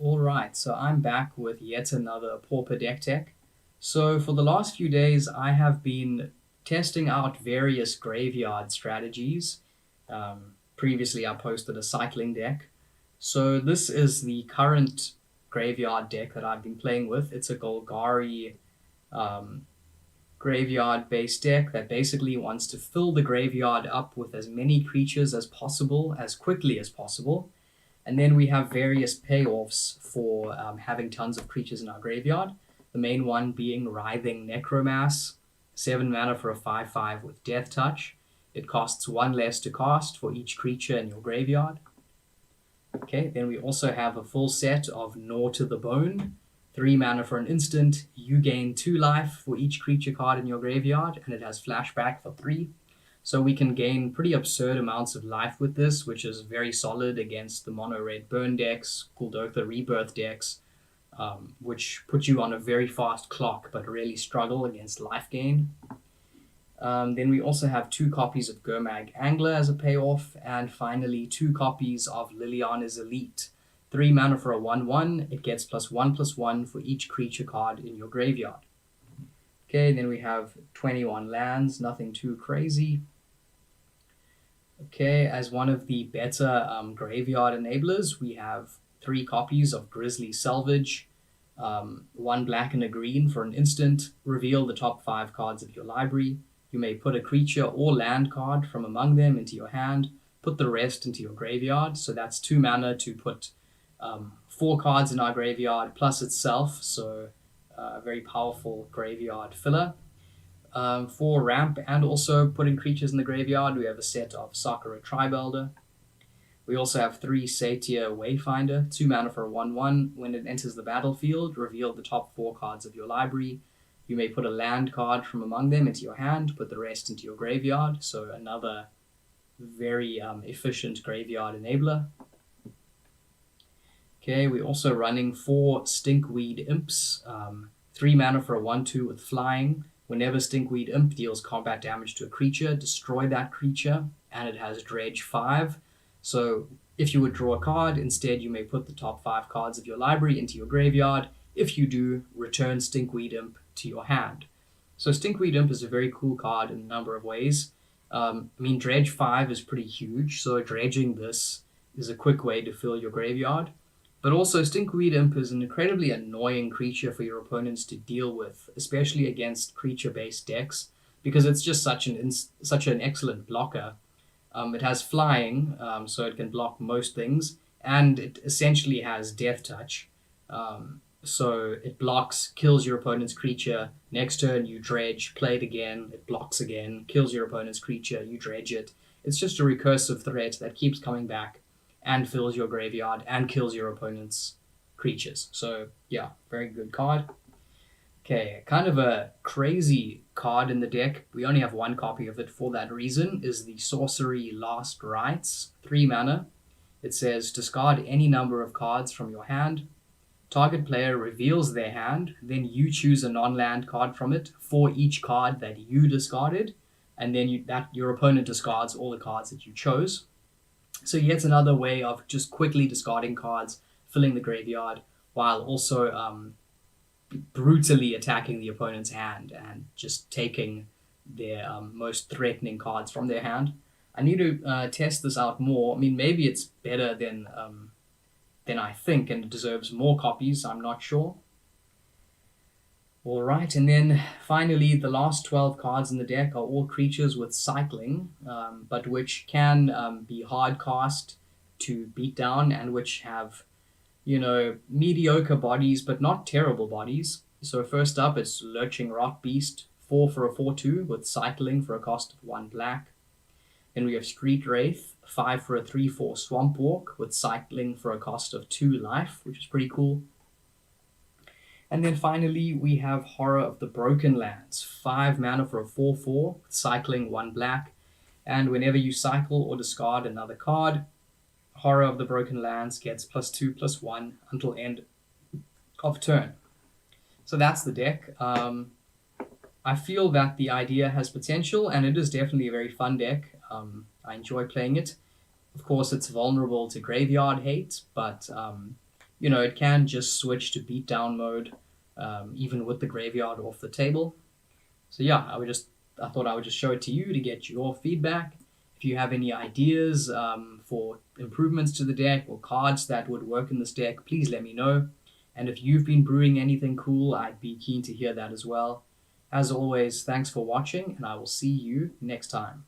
Alright, so I'm back with yet another Pauper deck tech. So for the last few days, I have been testing out various graveyard strategies. Previously, I posted a cycling deck. So this is the current graveyard deck that I've been playing with. It's a Golgari um, graveyard-based deck that basically wants to fill the graveyard up with as many creatures as possible, as quickly as possible. And then we have various payoffs for having tons of creatures in our graveyard. The main one being Writhing Necromass, 7 mana for a 5/5 with Death Touch. It costs 1 less to cast for each creature in your graveyard. Okay, then we also have a full set of Gnaw to the Bone, 3 mana for an instant. You gain 2 life for each creature card in your graveyard, and it has flashback for 3. So we can gain pretty absurd amounts of life with this, which is very solid against the mono-red burn decks, Kuldotha Rebirth decks, which put you on a very fast clock but really struggle against life gain. Then we also have 2 copies of Gurmag Angler as a payoff, and finally 2 copies of Liliana's Elite. 3 mana for a 1/1, it gets +1/+1 for each creature card in your graveyard. Okay, then we have 21 lands, nothing too crazy. Okay, as one of the better graveyard enablers, we have 3 copies of Grizzly Salvage, 1 black and a green for an instant. Reveal the top 5 cards of your library. You may put a creature or land card from among them into your hand, put the rest into your graveyard. So that's 2 mana to put 4 cards in our graveyard plus itself, so a very powerful graveyard filler. For ramp and also putting creatures in the graveyard, we have a set of Sakura Tribe-Elder. We also have 3 Satyr Wayfinder, 2 mana for a 1/1. When it enters the battlefield, reveal the top 4 cards of your library. You may put a land card from among them into your hand, put the rest into your graveyard. So another very efficient graveyard enabler. Okay, we're also running 4 Stinkweed Imps, 3 mana for a 1/2 with flying. Whenever Stinkweed Imp deals combat damage to a creature, destroy that creature, and it has Dredge 5. So if you would draw a card, instead you may put the top 5 cards of your library into your graveyard. If you do, return Stinkweed Imp to your hand. So Stinkweed Imp is a very cool card in a number of ways. Dredge 5 is pretty huge, so dredging this is a quick way to fill your graveyard. But also, Stinkweed Imp is an incredibly annoying creature for your opponents to deal with, especially against creature-based decks, because it's just such an excellent blocker. It has flying, so it can block most things, and it essentially has Death Touch. So it blocks, kills your opponent's creature. Next turn, you dredge, play it again, it blocks again, kills your opponent's creature, you dredge it. It's just a recursive threat that keeps coming back and fills your graveyard and kills your opponent's creatures. So yeah, very good card. Okay, kind of a crazy card in the deck. We only have 1 copy of it for that reason, is the Sorcery Last Rites, 3 mana. It says discard any number of cards from your hand. Target player reveals their hand, then you choose a non-land card from it for each card that you discarded, and then your opponent discards all the cards that you chose. So yet another way of just quickly discarding cards, filling the graveyard, while also brutally attacking the opponent's hand and just taking their most threatening cards from their hand. I need to test this out more. Maybe it's better than I think, and it deserves more copies. I'm not sure. All right, and then finally, the last 12 cards in the deck are all creatures with cycling, but which can be hard cast to beat down, and which have, mediocre bodies, but not terrible bodies. So first up, it's Lurching Rock Beast, 4 for a 4/2 with cycling for a cost of 1 black. Then we have Street Wraith, 5 for a 3/4 Swamp Walk with cycling for a cost of 2 life, which is pretty cool. And then finally, we have Horror of the Broken Lands, 5 mana for a 4/4 with cycling 1 black. And whenever you cycle or discard another card, Horror of the Broken Lands gets +2/+1 until end of turn. So that's the deck. I feel that the idea has potential, and it is definitely a very fun deck. I enjoy playing it. Of course, it's vulnerable to graveyard hate, but it can just switch to beatdown mode, even with the graveyard off the table. So yeah, I thought I would just show it to you to get your feedback. If you have any ideas for improvements to the deck or cards that would work in this deck, please let me know. And if you've been brewing anything cool, I'd be keen to hear that as well. As always, thanks for watching, and I will see you next time.